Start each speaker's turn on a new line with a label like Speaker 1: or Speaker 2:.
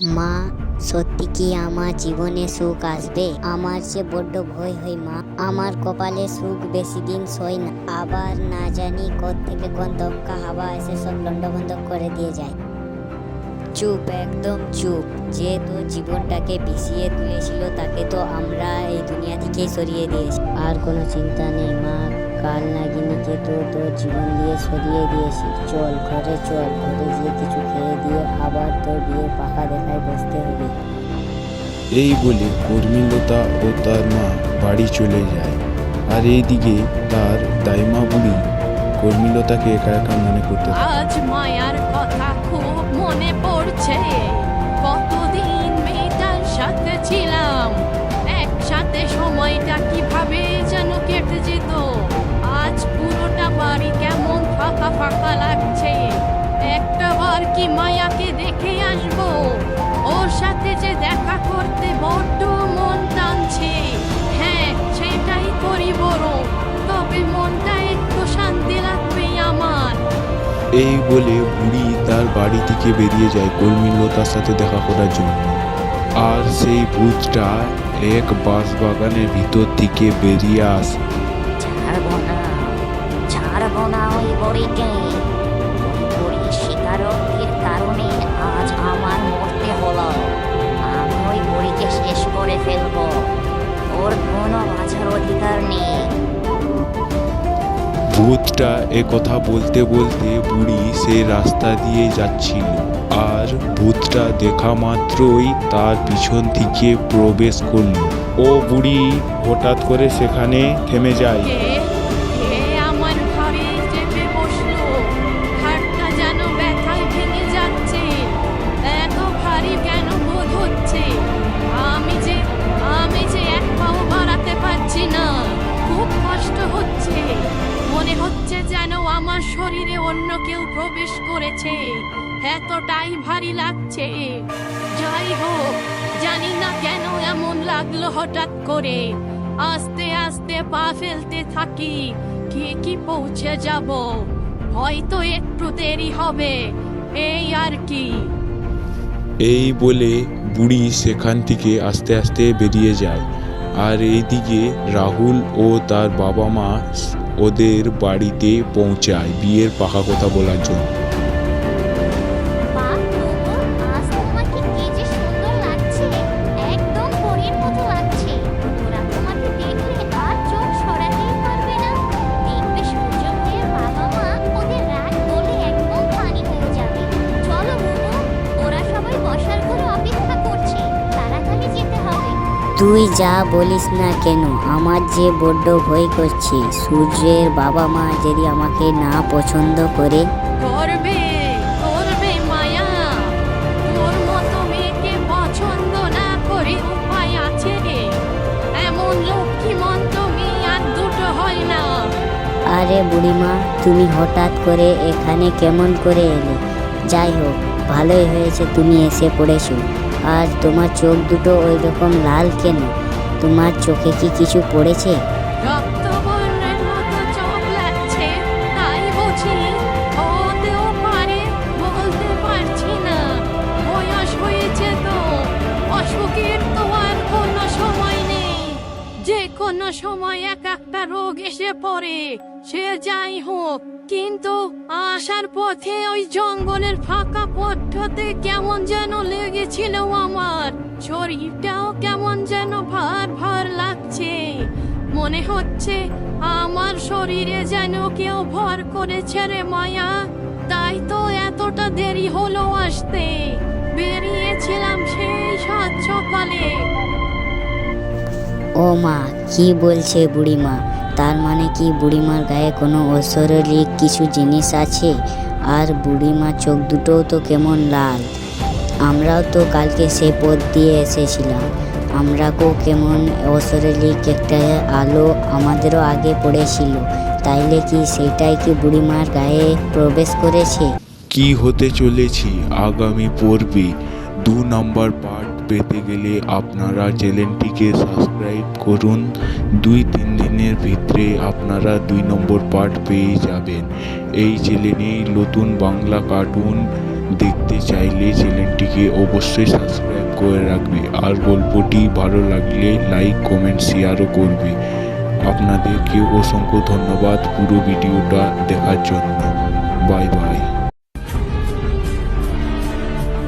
Speaker 1: মা, সত্যি কি আমার জীবনে সুখ আসবে? আমার যে বড্ড ভয় হয় মা। আমার কপালে সুখ বেশি দিন সয় না, আবার না জানি কোত্থেকে কোন দমকা হাওয়া এসে সব লন্ডভন্ড করে দিয়ে যায়। চুপ, একদম চুপ। যে তোর জীবনটাকে বিষিয়ে তুলেছিল তাকে তো আমরা এই দুনিয়া থেকেই সরিয়ে দিয়েছি। আর কোনো চিন্তা নেই মা, কাল নাগিনীকে তো তোর জীবন দিয়ে সরিয়ে দিয়েছি। চল ঘরে, চল ঘরে গিয়ে কিছু খেয়ে দিয়ে আবার তোর বিয়ের পাকা দেখায় বসতে হবে।
Speaker 2: এই বলে কর্মীলতা ও তার মা বাড়ি চলে যায়। আর এইদিকে তার দাইমা বুড়ি কর্মীলতাকে একা একা মনে করতে থাকে।
Speaker 3: আজ মায়ার কথা খুব মনে পড়ছে। কতদিন মেয়েটার সাথে ছিলাম, একসাথে সময়টা কিভাবে যেন কেটে যেত। আজ পুরোটা বাড়ি কেমন ফাঁকা ফাঁকা লাগছে। একটা বার কি মায়াকে দেখে আসবো, ওর সাথে যে দেখা করতে বড্ড মন টানছে। হ্যাঁ, সেটাই করি বরং, তবে মনটা একটু শান্তি লাগবে আমার।
Speaker 2: এই বলে বুড়ি তার বাড়ি থেকে বেরিয়ে যায় কর্মীলতার সাথে দেখা করার জন্য। আর সেই ভূতটা এক বাঁশবাগানের ভিতর থেকে বেরিয়ে আসে।
Speaker 4: ছাড়বো না ওই বুড়িকে। বুড়ির স্বীকারোক্তির কারণে আজ আমার মরতে হলো। আমি ওই বুড়িকে শেষ করে ফেলবো। ওর কোনো বাঁচার অধিকার নেই।
Speaker 2: ভূতটা কথা বলতে বলতে বুড়ি সেই রাস্তা দিয়ে যাচ্ছিল। আর ভূতটা দেখা মাত্রই তার পিছন থেকে প্রবেশ করলো। ও বুড়ি হঠাৎ করে সেখানে থেমে যায়।
Speaker 3: কে আমার ঘরে চেপে বসলো? ঘাটটা যেন ব্যথায় ভেঙে যাচ্ছে। এত ভারী কেন বোধ হচ্ছে? আমি যে এক পাও বাড়াতে পারছি না। খুব কষ্ট হচ্ছে। মনে হচ্ছে যেন আমার শরীরে অন্য কেউ প্রবেশ করেছে। এতটাই ভারী লাগছে। যাই হোক, জানি না কেন এমন লাগলো হঠাৎ করে। আস্তে আস্তে পা ফেলতে থাকি, কি পৌঁছে যাব। হয়তো একটু দেরি হবে, এই আর কি।
Speaker 2: এই বলে বুড়ি সেখান থেকে আস্তে আস্তে বেরিয়ে যায়। আর এইদিকে রাহুল ও তার বাবা মা ওদের বাড়িতে পৌঁছায় বিয়ের পাকা কথা বলার জন্য।
Speaker 4: আজ তোমাকে কি যে সুন্দর লাগছে, একদম পরীর মতো লাগছে। ওরা তোমাকে দেখলে আর চোখ সরাতেই পারবে না। দেখবে সূর্য ভাইয়ের বাবা মা ওদের রাগ বলে একদম পানি হয়ে যাবে। চলো বুবু, ওরা সবাই বসার ঘরে অপেক্ষা করছে, তাড়াতাড়ি যেতে হবে।
Speaker 1: তুই যা বলিস না কেন, আমার যে বড্ড ভয় করছে। সূর্যের বাবা মা যদি আমাকে না পছন্দ করে?
Speaker 3: করবে মায়া। তোর মতো মেয়েকে পছন্দ না করে উপায় আছে? এমন লক্ষ্মীমন্ত মেয়ে আর দুটো হয় না।
Speaker 1: আরে বুড়িমা, তুমি হঠাৎ করে এখানে কেমন করে এলে? যাই হোক, ভালোই হয়েছে তুমি এসে পড়েছো। আর তোমার চোখ দুটো ওই রকম লাল কেন? তোমার চোখে কি কিছু পড়েছে?
Speaker 3: রক্তবর্ণের মতো চোখ লাগছে, তাই বুঝি? হতেও পারে, বলতে পারছি না। বয়স হয়েছে তো, অসুখের তো আর কোনো সময় নেই। যে কোনো সময় এক একটা রোগ এসে পড়ে। সে যাই হোক, কিন্তু আসার পথে ওই জঙ্গলের ফাঁকা পথটাতে কেমন যেন লেগেছিল আমার। শরীরটাও কেমন যেন ভার ভার লাগছে। মনে হচ্ছে আমার শরীরে যেন কেউ ভর করেছে রে মায়া। তাই তো এতটা দেরি হলো আসতে। বেরিয়েছিলাম সেই সাত সকালে।
Speaker 1: ও মা, কি বলছে বুড়িমা? তার মানে কি বুড়িমার গায়ে কোনো অশরীরিক কিছু জিনিস আছে? আর বুড়িমার চোখ দুটোও তো কেমন লাল। আমরাও তো কালকে সে পথ দিয়ে এসেছিলাম। আমরাকেও কেমন অশরীরিক একটা আলো আমাদেরও আগে পড়েছিল। তাইলে কি সেটাই কি বুড়িমার গায়ে প্রবেশ করেছে?
Speaker 2: কি হতে চলেছি আগামী পর্বে 2 নম্বর পার্ট পেতে গেলে আপনারা চ্যানেলটিকে সাবস্ক্রাইব করুন। 2-3 দিনের ভিতরে আপনারা 2 নম্বর পার্ট পেয়ে যাবেন। এই চ্যানেলে নতুন বাংলা কার্টুন দেখতে চাইলে চ্যানেলটিকে অবশ্যই সাবস্ক্রাইব করে রাখবে, আর গল্পটি ভালো লাগলে লাইক কমেন্ট শেয়ারও করবে। আপনাদেরকে অসংখ্য ধন্যবাদ পুরো ভিডিওটা দেখার জন্য। Bye bye.